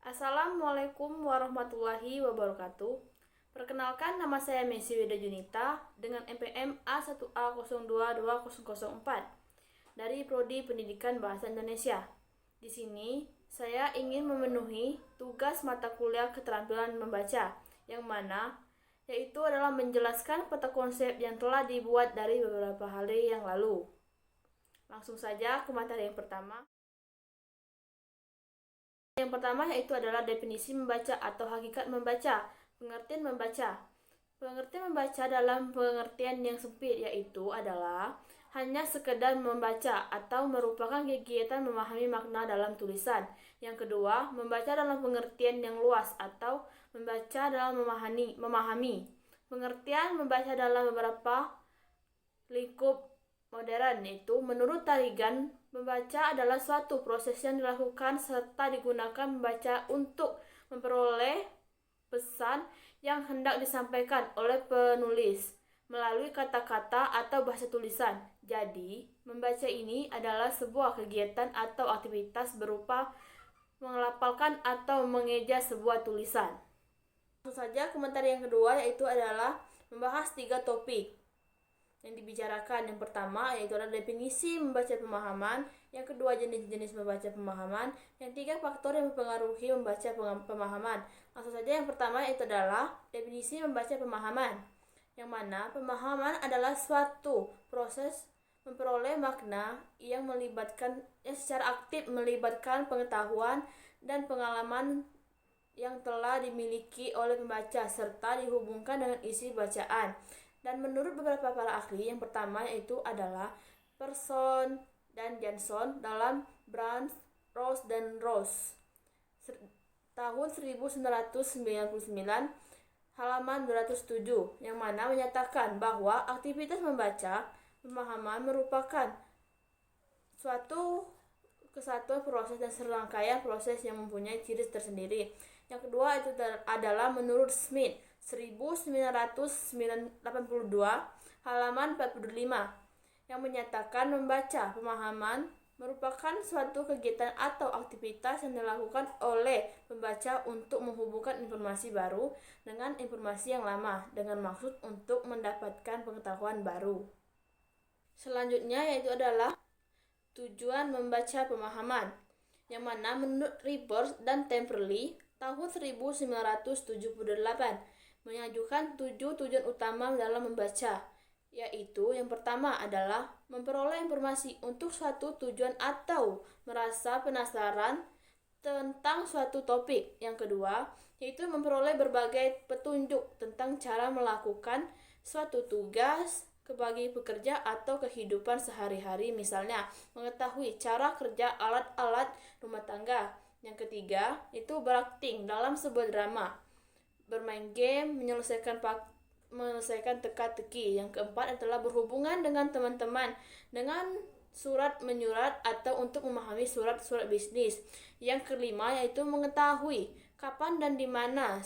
Assalamualaikum warahmatullahi wabarakatuh. Perkenalkan, nama saya Messi Weda Junita dengan NPM A1A022004 dari Prodi Pendidikan Bahasa Indonesia. Di sini saya ingin memenuhi tugas mata kuliah keterampilan membaca, yang mana yaitu adalah menjelaskan peta konsep yang telah dibuat dari beberapa hari yang lalu. Langsung saja ke materi yang pertama. Yang pertama yaitu adalah definisi membaca atau hakikat membaca. Pengertian membaca. Pengertian membaca dalam pengertian yang sempit yaitu adalah hanya sekedar membaca atau merupakan kegiatan memahami makna dalam tulisan. Yang kedua, membaca dalam pengertian yang luas atau membaca dalam memahami. Pengertian membaca dalam beberapa lingkup modern yaitu menurut Tarigan, membaca adalah suatu proses yang dilakukan serta digunakan membaca untuk memperoleh pesan yang hendak disampaikan oleh penulis melalui kata-kata atau bahasa tulisan. Jadi, membaca ini adalah sebuah kegiatan atau aktivitas berupa mengelafalkan atau mengeja sebuah tulisan. Langsung saja komentar yang kedua yaitu adalah membahas 3 topik yang dibicarakan. Yang pertama yaitu adalah definisi membaca pemahaman, yang kedua jenis-jenis membaca pemahaman, yang tiga faktor yang mempengaruhi membaca pemahaman. Langsung saja yang pertama yaitu adalah definisi membaca pemahaman, yang mana pemahaman adalah suatu proses memperoleh makna yang secara aktif melibatkan pengetahuan dan pengalaman yang telah dimiliki oleh pembaca serta dihubungkan dengan isi bacaan. Dan menurut beberapa para ahli, yang pertama yaitu adalah Person dan Johnson dalam Brands, Rose dan Rose tahun 1999 halaman 207, yang mana menyatakan bahwa aktivitas membaca pemahaman merupakan suatu kesatuan proses dan serangkaian proses yang mempunyai ciri tersendiri. Yang kedua itu adalah menurut Smith 1982 halaman 45, yang menyatakan membaca pemahaman merupakan suatu kegiatan atau aktivitas yang dilakukan oleh pembaca untuk menghubungkan informasi baru dengan informasi yang lama dengan maksud untuk mendapatkan pengetahuan baru. Selanjutnya yaitu adalah tujuan membaca pemahaman, yang mana menurut Rivers dan Temperley tahun 1978 mengajukan 7 tujuan utama dalam membaca, yaitu yang pertama adalah memperoleh informasi untuk suatu tujuan atau merasa penasaran tentang suatu topik. Yang kedua yaitu memperoleh berbagai petunjuk tentang cara melakukan suatu tugas bagi pekerja atau kehidupan sehari-hari, misalnya mengetahui cara kerja alat-alat rumah tangga. Yang ketiga itu berakting dalam sebuah drama, bermain game, menyelesaikan teka-teki. Yang keempat adalah berhubungan dengan teman-teman dengan surat menyurat atau untuk memahami surat-surat bisnis. Yang kelima yaitu mengetahui kapan dan di mana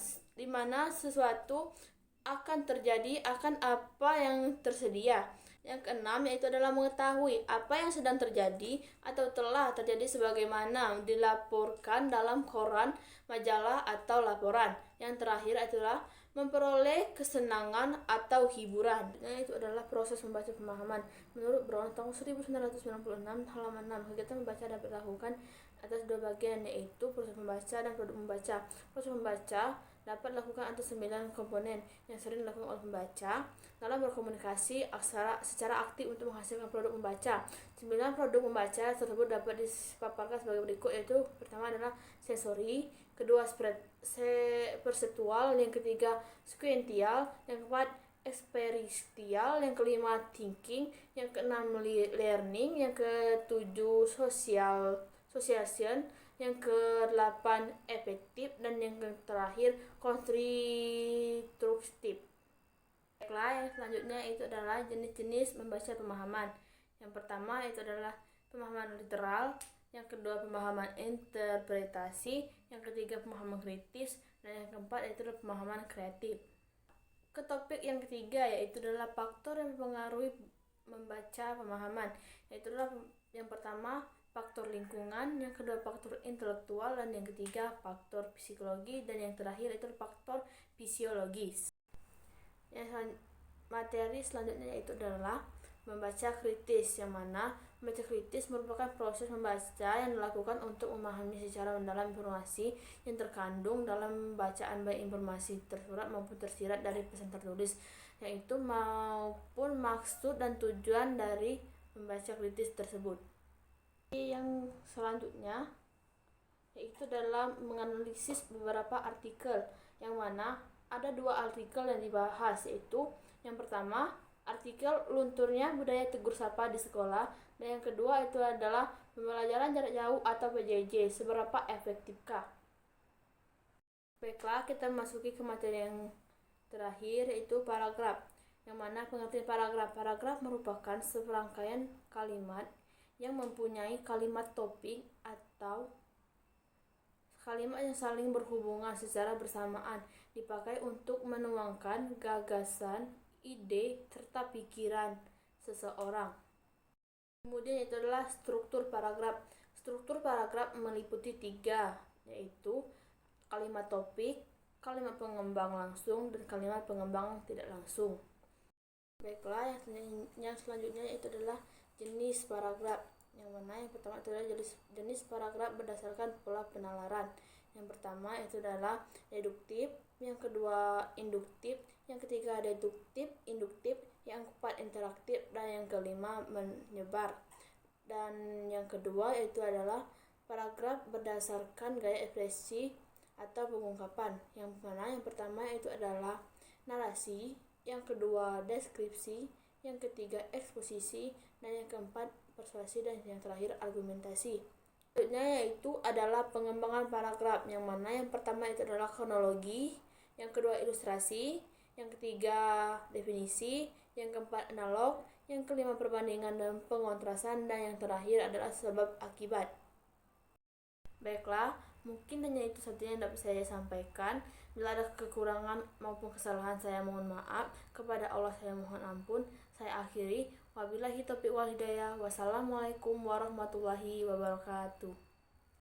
sesuatu akan terjadi, akan apa yang tersedia. Yang keenam yaitu adalah mengetahui apa yang sedang terjadi atau telah terjadi sebagaimana dilaporkan dalam koran, majalah, atau laporan. Yang terakhir adalah memperoleh kesenangan atau hiburan. Dan itu adalah proses membaca pemahaman. Menurut Brown tahun 1996 halaman 6, kegiatan membaca dapat dilakukan atas 2 bagian, yaitu proses membaca dan produk membaca. Proses membaca dapat dilakukan atas 9 komponen yang sering dilakukan oleh pembaca dalam berkomunikasi secara aktif untuk menghasilkan produk membaca. 9 produk membaca tersebut dapat dipaparkan sebagai berikut, yaitu pertama adalah sensori, kedua perseptual, yang ketiga sequential, yang keempat experiential, yang kelima thinking, yang keenam learning, yang ketujuh socialization, yang ke-8 efektif, dan yang terakhir konstruktif. Baiklah, yang selanjutnya itu adalah jenis-jenis membaca pemahaman. Yang pertama itu adalah pemahaman literal, yang kedua pemahaman interpretasi, yang ketiga pemahaman kritis, dan yang keempat yaitu adalah pemahaman kreatif. Ke topik yang ketiga yaitu adalah faktor yang mempengaruhi membaca pemahaman, yaitu adalah yang pertama faktor lingkungan, yang kedua faktor intelektual, dan yang ketiga faktor psikologi, dan yang terakhir itu faktor fisiologis. Materi selanjutnya yaitu adalah membaca kritis, yang mana membaca kritis merupakan proses membaca yang dilakukan untuk memahami secara mendalam informasi yang terkandung dalam bacaan, baik informasi tersurat maupun tersirat dari pesan tertulis, yaitu maupun maksud dan tujuan dari membaca kritis tersebut. Yang selanjutnya yaitu dalam menganalisis beberapa artikel, yang mana ada 2 artikel yang dibahas, yaitu yang pertama artikel lunturnya budaya tegur sapa di sekolah, dan yang kedua itu adalah pembelajaran jarak jauh atau PJJ, seberapa efektifkah. Baiklah, kita masuki ke materi yang terakhir, yaitu paragraf, yang mana pengertian paragraf. Paragraf merupakan serangkaian kalimat yang mempunyai kalimat topik atau kalimat yang saling berhubungan secara bersamaan, dipakai untuk menuangkan gagasan, ide, serta pikiran seseorang. Kemudian itu adalah struktur paragraf. Struktur paragraf meliputi 3, yaitu kalimat topik, kalimat pengembang langsung, dan kalimat pengembang tidak langsung. Baiklah, yang selanjutnya itu adalah jenis paragraf, yang mana yang pertama itu adalah jenis paragraf berdasarkan pola penalaran. Yang pertama itu adalah deduktif, yang kedua induktif, yang ketiga deduktif, induktif, yang keempat interaktif, dan yang kelima menyebar. Dan yang kedua itu adalah paragraf berdasarkan gaya ekspresi atau pengungkapan, yang mana yang pertama itu adalah narasi, yang kedua deskripsi, yang ketiga eksposisi, dan yang keempat persuasi, dan yang terakhir argumentasi. Selanjutnya yaitu adalah pengembangan paragraf, yang mana yang pertama itu adalah kronologi, yang kedua ilustrasi, yang ketiga definisi, yang keempat analog, yang kelima perbandingan dan pengontrasan, dan yang terakhir adalah sebab akibat. Baiklah, mungkin hanya itu saja yang dapat saya sampaikan. Bila ada kekurangan maupun kesalahan, saya mohon maaf. Kepada Allah saya mohon ampun. Saya akhiri. Wabillahi taufiq wal hidayah. Wassalamualaikum warahmatullahi wabarakatuh.